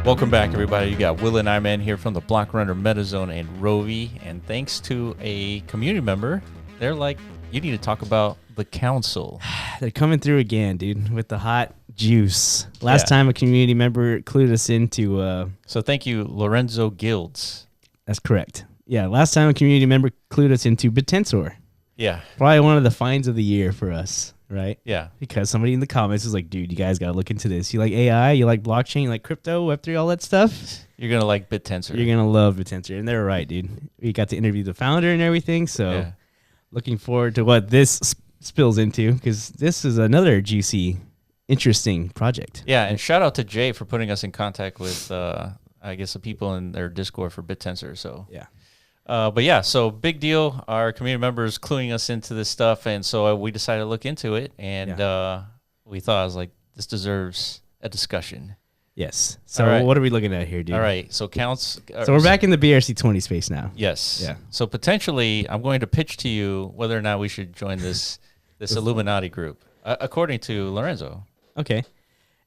Welcome back, everybody. You got Will and I Man here from the Block Runner MetaZone and Rovi. And thanks to a community member, they're like, you need to talk about the council. They're coming through again, dude, with the hot juice. Last time a community member clued us into... So thank you, Lorenzo Guilds. That's correct. Yeah, last time a community member clued us into Bitensor. Yeah. Probably one of the finds of the year for us, right? Yeah. Because somebody in the comments was like, dude, you guys got to look into this. You like AI, you like blockchain, you like crypto, Web3, all that stuff? You're going to like Bitensor. You're going to love Bitensor. And they're right, dude. We got to interview the founder and everything, so looking forward to what this spills into, because this is another juicy, interesting project. Yeah, and shout out to Jay for putting us in contact with, I guess, the people in their Discord for Bitensor. So yeah. But yeah, so big deal. Our community members cluing us into this stuff, and so we decided to look into it, and we thought, I was like, this deserves a discussion. Yes. So what are we looking at here, dude? All right. So counts. So we're back in the BRC20 space now. Yes. Yeah. So potentially, I'm going to pitch to you whether or not we should join this Illuminati group, according to Lorenzo. Okay.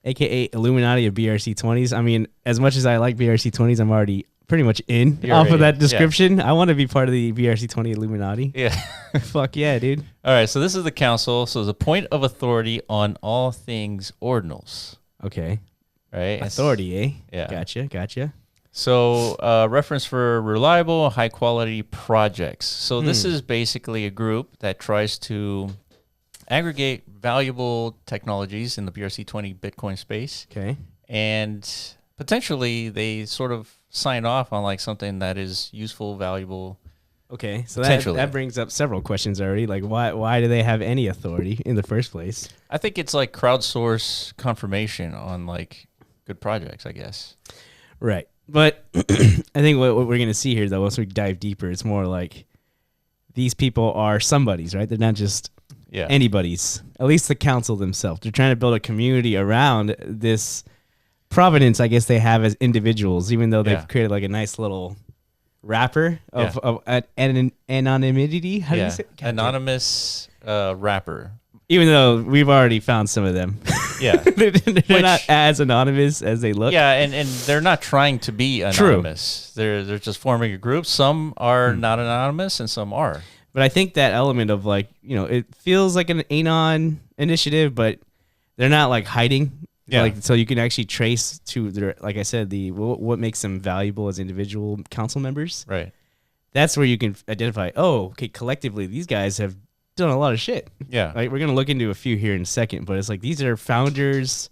AKA Illuminati of BRC20s. I mean, as much as I like BRC20s, I'm already pretty much in of that description. Yeah. I want to be part of the BRC20 Illuminati. Yeah. Fuck yeah, dude. All right. So this is the council. So it's a point of authority on all things ordinals. Okay. Right. Authority, eh? Yeah. Gotcha. So reference for reliable, high quality projects. So this is basically a group that tries to aggregate valuable technologies in the BRC20 Bitcoin space. Okay. And potentially they sort of sign off on like something that is useful, valuable. Okay. So that brings up several questions already. Like why do they have any authority in the first place? I think it's like crowdsource confirmation on like good projects, I guess. Right. But I think what we're going to see here, though, once we dive deeper, it's more like these people are somebody's, right? They're not just anybody's, at least the council themselves. They're trying to build a community around this provenance, I guess, they have as individuals, even though they've created like a nice little wrapper of anonymity. How do you say it? Anonymous wrapper. Even though we've already found some of them. Yeah. they're not as anonymous as they look. Yeah, and they're not trying to be anonymous. True. They're just forming a group. Some are not anonymous and some are. But I think that element of like, it feels like an anon initiative, but they're not like hiding. Yeah. Like, so you can actually trace to their, like I said, what makes them valuable as individual council members. Right. That's where you can identify, collectively, these guys have done a lot of shit. Yeah. Like, we're going to look into a few here in a second, but it's like these are founders,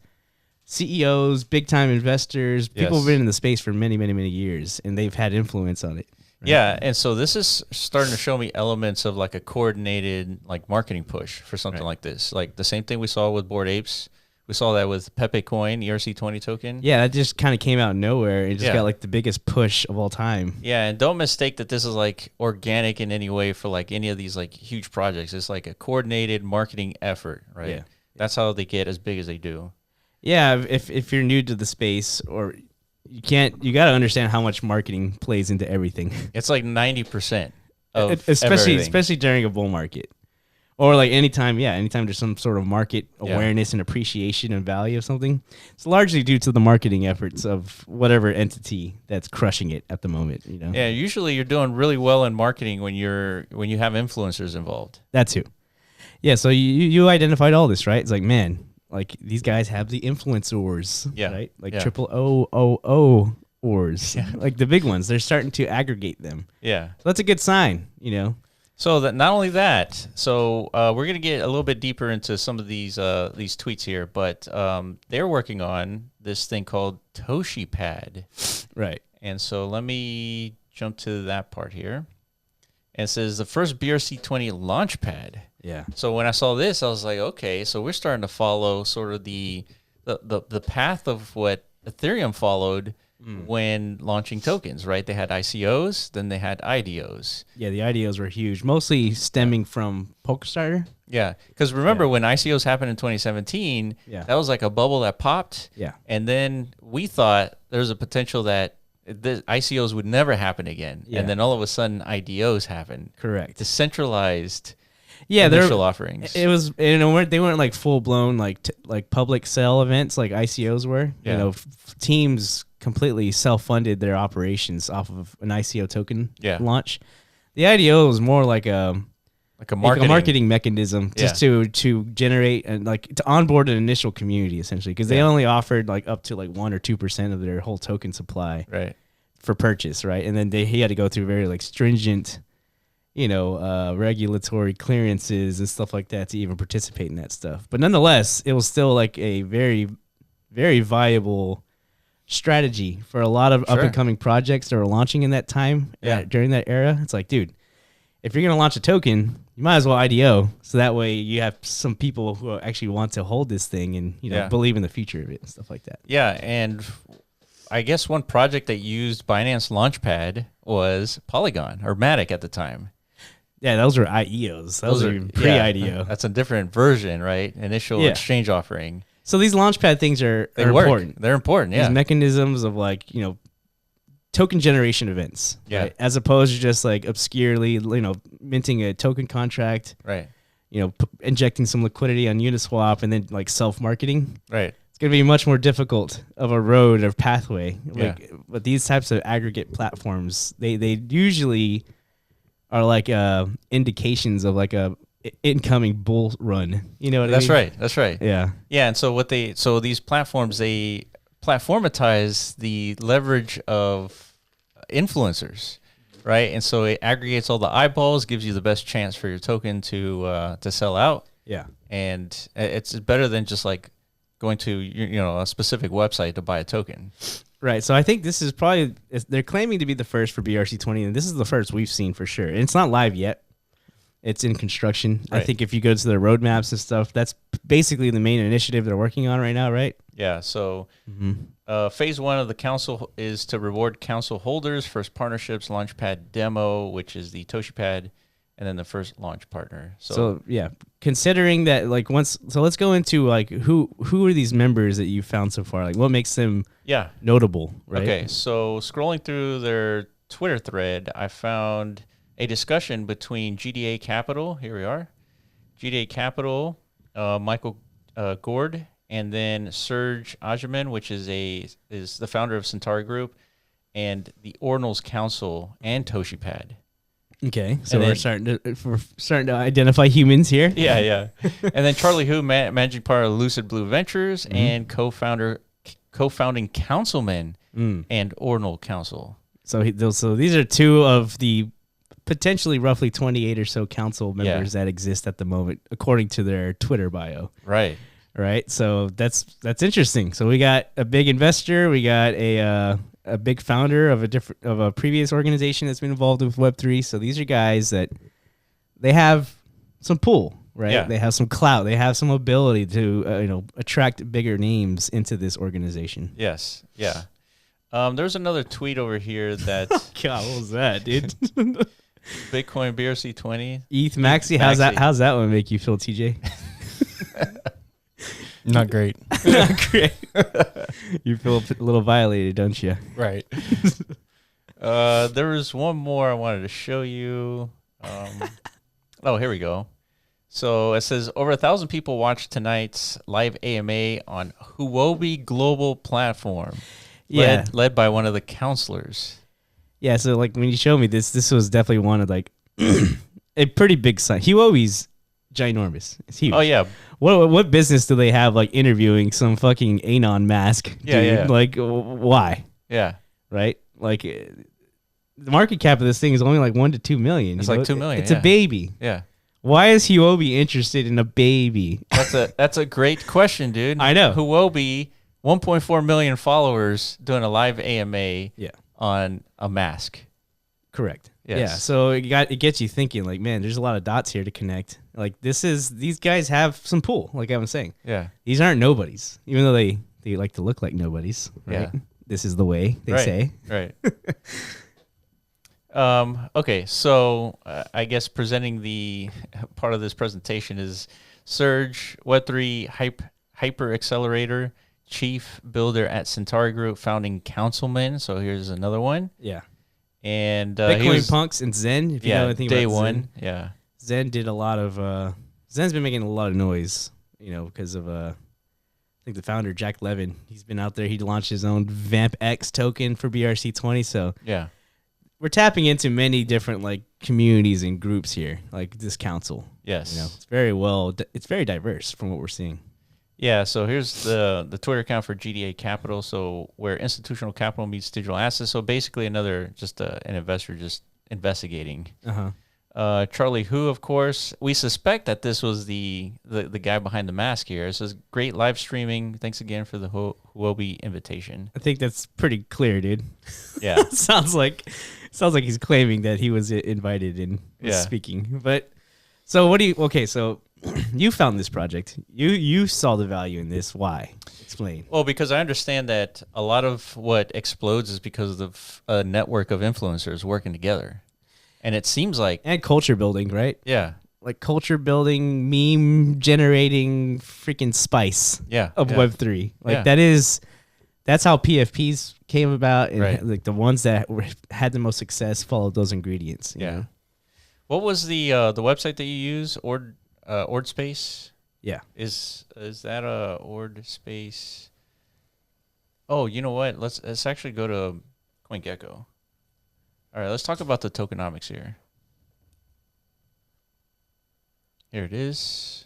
CEOs, big time investors, people who've been in the space for many, many, many years, and they've had influence on it. Right? Yeah. And so this is starting to show me elements of like a coordinated like marketing push for something like this. Like the same thing we saw with Bored Apes. We saw that with Pepe Coin, ERC20 token. Yeah, that just kind of came out of nowhere. It just got like the biggest push of all time. Yeah, and don't mistake that this is like organic in any way for like any of these like huge projects. It's like a coordinated marketing effort, right? Yeah. That's how they get as big as they do. Yeah, if you're new to the space or you got to understand how much marketing plays into everything. It's like 90% of especially during a bull market. Or like anytime there's some sort of market awareness and appreciation and value of something, it's largely due to the marketing efforts of whatever entity that's crushing it at the moment. Yeah, usually you're doing really well in marketing when you have influencers involved. That too. Yeah, so you identified all this, right? It's like, man, like these guys have the influencers, right? Like triple O ors, like the big ones. They're starting to aggregate them. Yeah, so that's a good sign, So that not only that, we're gonna get a little bit deeper into some of these tweets here, but they're working on this thing called Toshipad, right? And so let me jump to that part here. And it says the first BRC20 launchpad. Yeah. So when I saw this, I was like, okay, so we're starting to follow sort of the path of what Ethereum followed. When launching tokens, right? They had ICOs, then they had IDOs. Yeah, the IDOs were huge, mostly stemming from Polkastarter. Yeah, because remember when ICOs happened in 2017, that was like a bubble that popped. Yeah. And then we thought there was a potential that the ICOs would never happen again. Yeah. And then all of a sudden IDOs happened. Correct. Decentralized initial offerings. It was, they weren't like full blown like public sale events like ICOs were. Yeah. You know, teams completely self funded their operations off of an ICO token launch. The IDO was more like a marketing mechanism just to generate and like to onboard an initial community essentially, because they only offered like up to like 1 or 2% of their whole token supply for purchase, right? And then he had to go through very like stringent, regulatory clearances and stuff like that to even participate in that stuff. But nonetheless, it was still like a very, very viable strategy for a lot of up and coming projects that were launching in that time during that era. It's like, dude, if you're going to launch a token, you might as well IDO, so that way you have some people who actually want to hold this thing and believe in the future of it and stuff like that. Yeah, and I guess one project that used Binance Launchpad was Polygon or Matic at the time. Yeah, those were IEOs. Those are pre-IDO. That's a different version, right? Initial exchange offering. So these Launchpad things are important. They're important, These mechanisms of like, token generation events, right? As opposed to just like obscurely, minting a token contract, right? Injecting some liquidity on Uniswap and then like self-marketing, right? It's going to be much more difficult of a road or pathway. But these types of aggregate platforms, they usually are like indications of like a incoming bull run. You know what I mean? That's right. Yeah. Yeah, and so these platforms, they platformatize the leverage of influencers, right? And so it aggregates all the eyeballs, gives you the best chance for your token to sell out. Yeah. And it's better than just like going to a specific website to buy a token. Right. So I think this is probably, they're claiming to be the first for BRC20, and this is the first we've seen for sure. And it's not live yet. It's in construction. Right. I think if you go to their roadmaps and stuff, that's basically the main initiative they're working on right now, right? Yeah. So phase 1 of the council is to reward council holders, first partnerships, Launchpad demo, which is the Toshipad, and then the first launch partner. So yeah, considering that like so let's go into like who are these members that you found so far? Like what makes them notable, right? Okay. So scrolling through their Twitter thread, I found a discussion between GDA Capital. Here we are. GDA Capital, Michael Gord, and then Serge Ajaman, which is the founder of Centauri Group, and the Ordinals Council and Toshipad. Okay, so we're starting to identify humans here. Yeah. And then Charlie Hu, managing partner of Lucid Blue Ventures, and co-founding councilman and Ordinal Council. So these are two of the potentially roughly 28 or so council members that exist at the moment, according to their Twitter bio. Right. So that's interesting. So we got a big investor, we got a big founder of a previous organization that's been involved with Web3. So these are guys that they have some pull, right? Yeah. They have some clout, they have some ability to attract bigger names into this organization. Yes. Yeah. There's another tweet over here that God, what was that, dude? Bitcoin BRC20. ETH Maxi, how's that one make you feel, TJ? Not great. Not great. You feel a little violated, don't you? Right. There was one more I wanted to show you. Here we go. So it says over 1,000 people watched tonight's live AMA on Huobi Global Platform. Led by one of the counselors. Yeah, so like when you showed me this was definitely one of like a pretty big sign. Huobi's ginormous. It's huge. Oh yeah. What business do they have like interviewing some fucking Anon mask? Dude? Yeah. Like why? Yeah. Right. Like the market cap of this thing is only like 1 to 2 million. It's like 2 million. It's a baby. Yeah. Why is Huobi interested in a baby? That's a great question, dude. I know. Huobi, 1.4 million followers doing a live AMA on a mask. Correct. Yes. Yeah. So it gets you thinking like, man, there's a lot of dots here to connect. Like these guys have some pull, like I was saying. Yeah. These aren't nobodies, even though they like to look like nobodies. Right? Yeah. This is the way they say. Right. Okay. So I guess presenting the part of this presentation is Serge, Web3 Hyper Accelerator, Chief Builder at Centauri Group, founding councilman. So here's another one. Yeah. And Bitcoin Punks and Zen. If you know anything day about one. Zen. Yeah. Zen did a lot of Zen's been making a lot of noise, because of I think the founder Jack Levin. He's been out there. He launched his own VampX token for BRC20. So yeah, we're tapping into many different like communities and groups here, like this council. Yes, it's very diverse from what we're seeing. Yeah, so here's the Twitter account for GDA Capital. So where institutional capital meets digital assets. So basically an investor just investigating. Charlie Hu, of course. We suspect that this was the guy behind the mask here. It says, great live streaming. Thanks again for the Huobi invitation. I think that's pretty clear, dude. Yeah. sounds like he's claiming that he was invited and was speaking. But so so you found this project. You saw the value in this. Why? Explain. Well, because I understand that a lot of what explodes is because of a network of influencers working together. And it seems like... And culture building, right? Yeah. Like culture building, meme generating freaking spice of Web3. Like that's how PFPs came about. And like the ones that had the most success followed those ingredients. You know? What was the website that you use? Ord Space? Yeah. Is that a Ord Space? Oh, you know what? Let's actually go to CoinGecko. All right, let's talk about the tokenomics here. Here it is.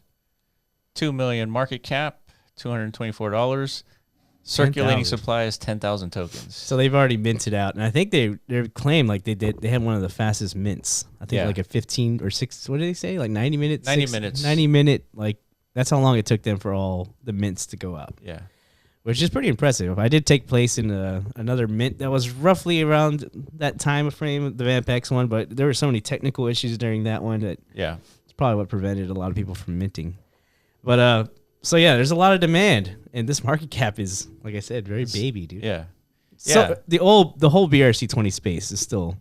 2 million market cap, $224. Circulating 10,000. supply is 10,000 tokens. So they've already minted out, and I think they claim like they had one of the fastest mints. I think like a 15 or 6. What did they say? Like 90 minutes. 90 minute. Like that's how long it took them for all the mints to go out. Yeah. Which is pretty impressive. I did take place in another mint that was roughly around that time frame, the VampX one, but there were so many technical issues during that one that it's probably what prevented a lot of people from minting. But so yeah, there's a lot of demand, and this market cap is, like I said, very baby, dude. Yeah. So the whole BRC20 space is still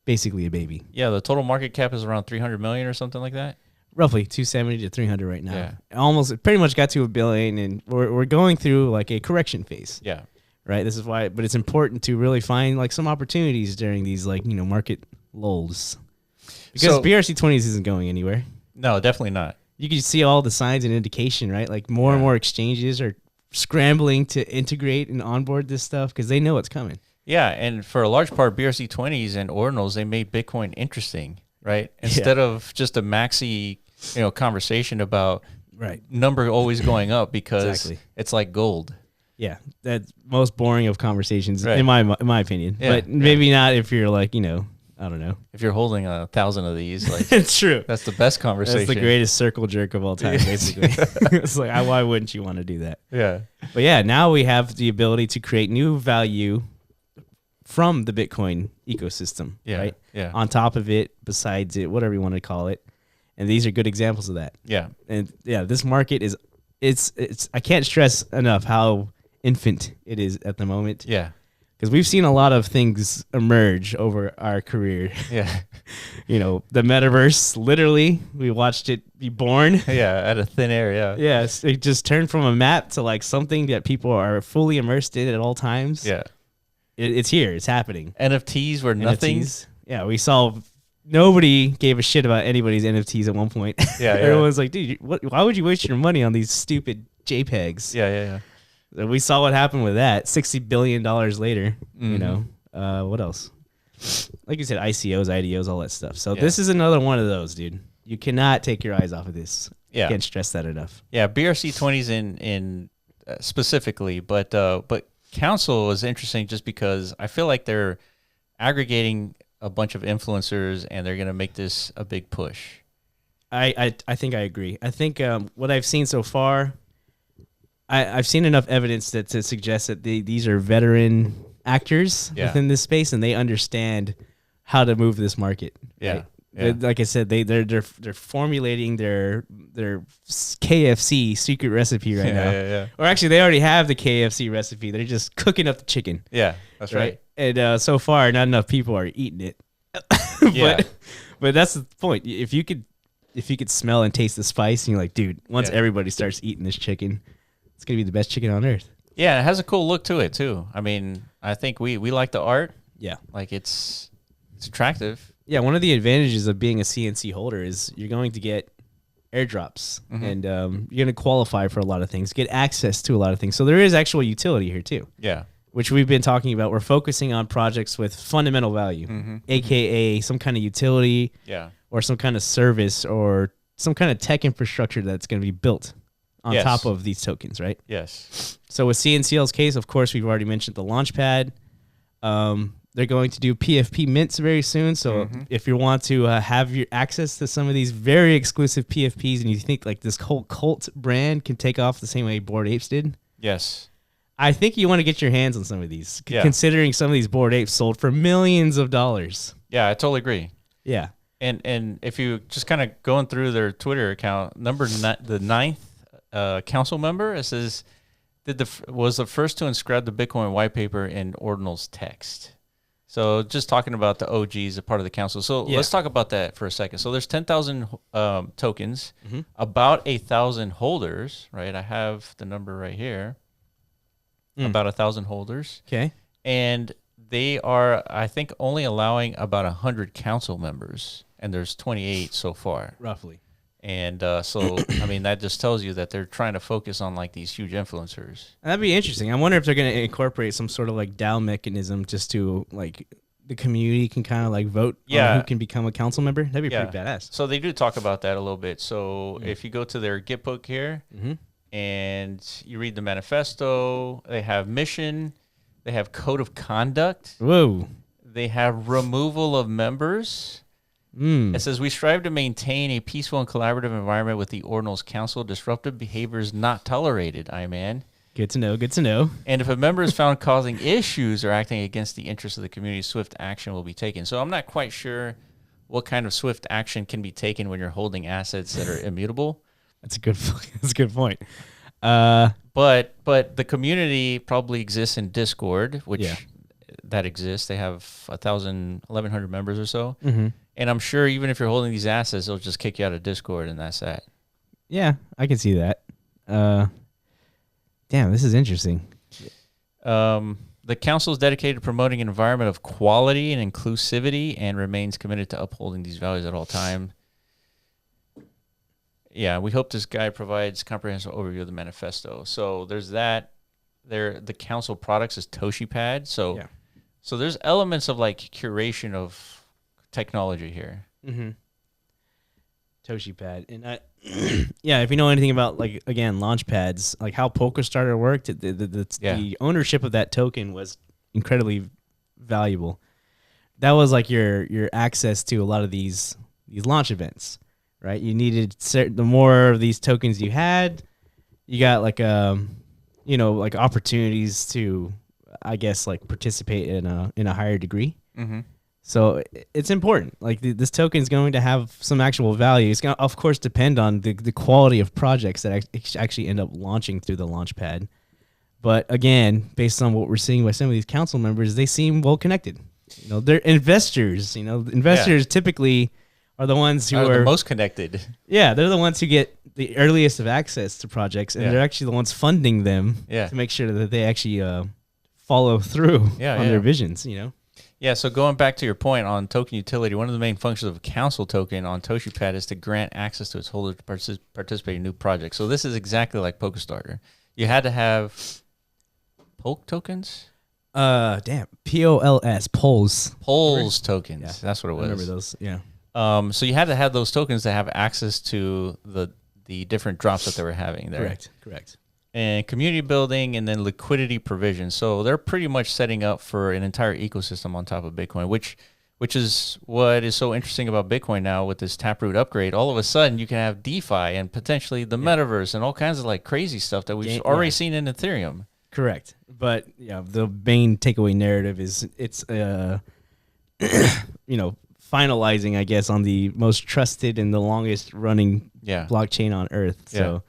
basically a baby. Yeah, the total market cap is around 300 million or something like that. Roughly 270 to 300 right now. Yeah. Almost pretty much got to $1 billion, and we're going through like a correction phase. Yeah. Right. This is why, but it's important to really find like some opportunities during these like, market lulls, because BRC20s isn't going anywhere. No, definitely not. You can see all the signs and indication, right? Like more and more exchanges are scrambling to integrate and onboard this stuff because they know it's coming. Yeah. And for a large part, BRC20s and ordinals, they made Bitcoin interesting, right? Instead of just a maxi, conversation about number always going up because it's like gold. Yeah, that's most boring of conversations in my opinion. Yeah, but maybe not if you're like, I don't know. If you're holding 1,000 of these, like it's true. That's the best conversation. That's the greatest circle jerk of all time, basically. It's like, why wouldn't you want to do that? Yeah. But yeah, now we have the ability to create new value from the Bitcoin ecosystem, right? Yeah. On top of it, besides it, whatever you want to call it. And these are good examples of that. Yeah. And this market is, it's I can't stress enough how infant it is at the moment. Yeah. Because we've seen a lot of things emerge over our career. Yeah. The metaverse, literally, we watched it be born. Yeah, out of thin air, yeah. Yes, it just turned from a map to like something that people are fully immersed in at all times. Yeah. It's here. It's happening. NFTs were nothing. Yeah, we saw nobody gave a shit about anybody's NFTs at one point. Yeah, Everyone's like, dude, why would you waste your money on these stupid JPEGs? Yeah. We saw what happened with that. $60 billion later, what else? Like you said, ICOs, IDOs, all that stuff. So this is another one of those, dude. You cannot take your eyes off of this. Yeah. Can't stress that enough. Yeah, BRC20s in specifically, but Council is interesting just because I feel like they're aggregating a bunch of influencers and they're going to make this a big push. I think I agree. I think what I've seen so far, I've seen enough evidence to suggest that these are veteran actors within this space, and they understand how to move this market. Yeah. Right? Yeah. Like I said, they're formulating their KFC secret recipe right now. Yeah. Or actually, they already have the KFC recipe. They're just cooking up the chicken. Yeah, that's right. And so far, not enough people are eating it. But that's the point. If you could smell and taste the spice, and you're like, dude, once everybody starts eating this chicken, it's gonna be the best chicken on earth. Yeah, it has a cool look to it too. I mean, I think we like the art. Yeah, like it's attractive. Yeah, one of the advantages of being a CNC holder is you're going to get airdrops, and you're going to qualify for a lot of things, get access to a lot of things. So there is actual utility here too. Yeah. Which we've been talking about. We're focusing on projects with fundamental value, aka some kind of utility, or some kind of service, or some kind of tech infrastructure that's going to be built on top of these tokens, right? Yes. So with CNCL's case, of course, we've already mentioned the launchpad. They're going to do PFP mints very soon. So if you want to have your access to some of these very exclusive PFPs, and you think like this whole cult brand can take off the same way Bored Apes did, yes, I think you want to get your hands on some of these, considering some of these Bored Apes sold for millions of dollars. Yeah, I totally agree. Yeah. And if you just kind of going through their Twitter account, the 9th council member, it says, was the first to inscribe the Bitcoin white paper in Ordinal's text. So just talking about the OGs, a part of the council. So let's talk about that for a second. So there's 10,000 tokens, about 1,000 holders, right? I have the number right here. About 1,000 holders. Okay. And they are, I think, only allowing about 100 council members, and there's 28 so far. Roughly. And so, I mean, that just tells you that they're trying to focus on like these huge influencers. That'd be interesting. I wonder if they're going to incorporate some sort of like DAO mechanism just to like the community can kind of like vote on who can become a council member. That'd be pretty badass. So they do talk about that a little bit. So if you go to their Gitbook here and you read the manifesto, they have mission, they have code of conduct. Whoa. They have removal of members. It says, we strive to maintain a peaceful and collaborative environment with the Ordinals Council. Disruptive behaviors not tolerated, man. Good to know, good to know. And if a member is found causing issues or acting against the interests of the community, swift action will be taken. So I'm not quite sure what kind of swift action can be taken when you're holding assets that are immutable. That's a good point. But the community probably exists in Discord, which that exists. They have 1,100 members or so. And I'm sure even if you're holding these assets, they'll just kick you out of Discord, and that's that. Yeah, I can see that. Damn, this is interesting. The council is dedicated to promoting an environment of quality and inclusivity and remains committed to upholding these values at all time. Yeah, we hope this guide provides comprehensive overview of the manifesto. So there's that. The council products is Toshipad. So there's elements of like curation of technology here. Toshipad. And if you know anything about like, again, launchpads, like how Polkastarter worked, the ownership of that token was incredibly valuable. That was like your access to a lot of these launch events, right? You needed the more of these tokens you had, you got like like opportunities to, I guess, like participate in a higher degree. So it's important. Like this token is going to have some actual value. It's going to, of course, depend on the quality of projects that actually end up launching through the launchpad. But again, based on what we're seeing by some of these council members, they seem well connected. They're investors. Investors typically are the ones who are the most connected. Yeah, they're the ones who get the earliest of access to projects, and they're actually the ones funding them to make sure that they actually follow through on their visions. Yeah, so going back to your point on token utility, one of the main functions of a council token on Toshipad is to grant access to its holders to participate in new projects. So this is exactly like Polkastarter. You had to have Polk tokens? POLS, Polls tokens. Yeah, that's what it was. I remember those, yeah. So you had to have those tokens to have access to the different drops that they were having there. Correct. And community building, and then liquidity provision. So they're pretty much setting up for an entire ecosystem on top of Bitcoin, which is what is so interesting about Bitcoin now with this Taproot upgrade. All of a sudden, you can have DeFi and potentially the metaverse and all kinds of like crazy stuff that we've already seen in Ethereum. Correct. But the main takeaway narrative is it's finalizing, I guess, on the most trusted and the longest running blockchain on Earth. So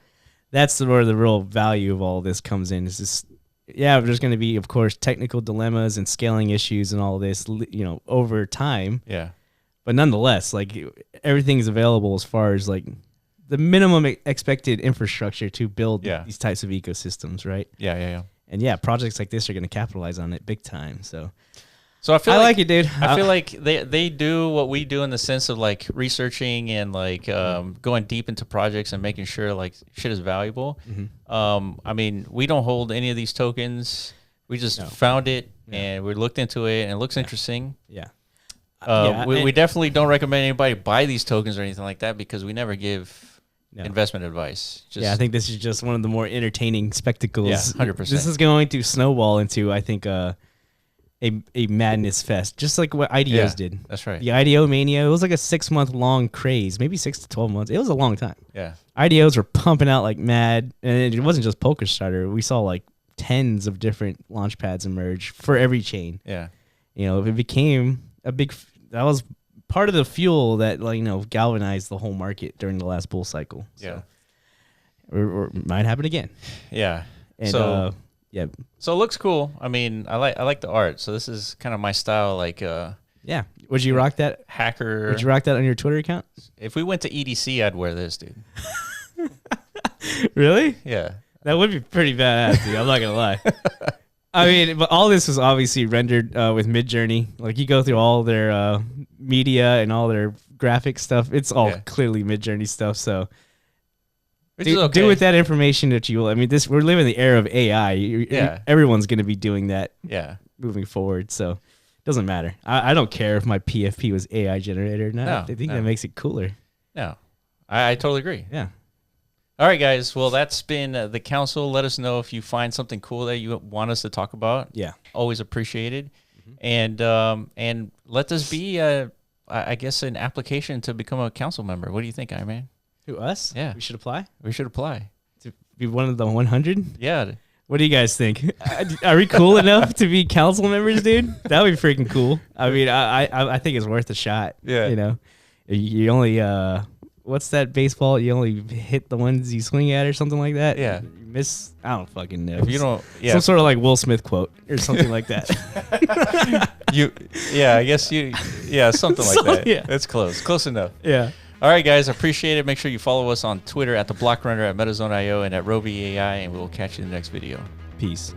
that's where the real value of all this comes in. Is just, there's going to be, of course, technical dilemmas and scaling issues and all this, over time. Yeah. But nonetheless, like everything's available as far as like the minimum expected infrastructure to build these types of ecosystems, right? Yeah. And projects like this are going to capitalize on it big time. So So I like it, dude. I feel like they do what we do in the sense of like researching and like going deep into projects and making sure like shit is valuable. I mean, we don't hold any of these tokens. We just found it and we looked into it and it looks interesting. We definitely don't recommend anybody buy these tokens or anything like that because we never give investment advice. I think this is just one of the more entertaining spectacles. 100%. This is going to snowball into, I think, a madness fest, just like what IDOs did. That's right. The IDO mania, it was like a 6-month long craze, maybe 6 to 12 months. It was a long time. Yeah. IDOs were pumping out like mad, and it wasn't just Polkastarter. We saw like tens of different launch pads emerge for every chain. Yeah. It became that was part of the fuel that galvanized the whole market during the last bull cycle. So. Or might happen again. Yeah. And so it looks cool. I mean, I like the art. So this is kind of my style. Like, would you rock that hacker? Would you rock that on your Twitter account? If we went to EDC, I'd wear this, dude. Really? Yeah. That would be pretty badass, dude. I'm not gonna lie. I mean, but all this was obviously rendered with Midjourney. Like you go through all their media and all their graphic stuff. It's all clearly Midjourney stuff. So. Do with that information that you will. I mean, we're living in the era of AI. Everyone's going to be doing that moving forward. So it doesn't matter. I don't care if my PFP was AI generated or not. I think that makes it cooler. No, I totally agree. Yeah. All right, guys. Well, that's been the council. Let us know if you find something cool that you want us to talk about. Yeah. Always appreciated. And let this be, I guess, an application to become a council member. What do you think, Iron Man? Who, us? Yeah. We should apply? We should apply. To be one of the 100? Yeah. What do you guys think? Are we cool enough to be council members, dude? That would be freaking cool. I mean, I think it's worth a shot. Yeah. You only, what's that baseball? You only hit the ones you swing at or something like that? Yeah. You miss, I don't fucking know. If you don't, some sort of like Will Smith quote or something like that. I guess something like that. Yeah. That's close. Close enough. Yeah. All right, guys, appreciate it. Make sure you follow us on Twitter at The Block Runner, at MetaZone.io, and at Rovi AI, and we'll catch you in the next video. Peace.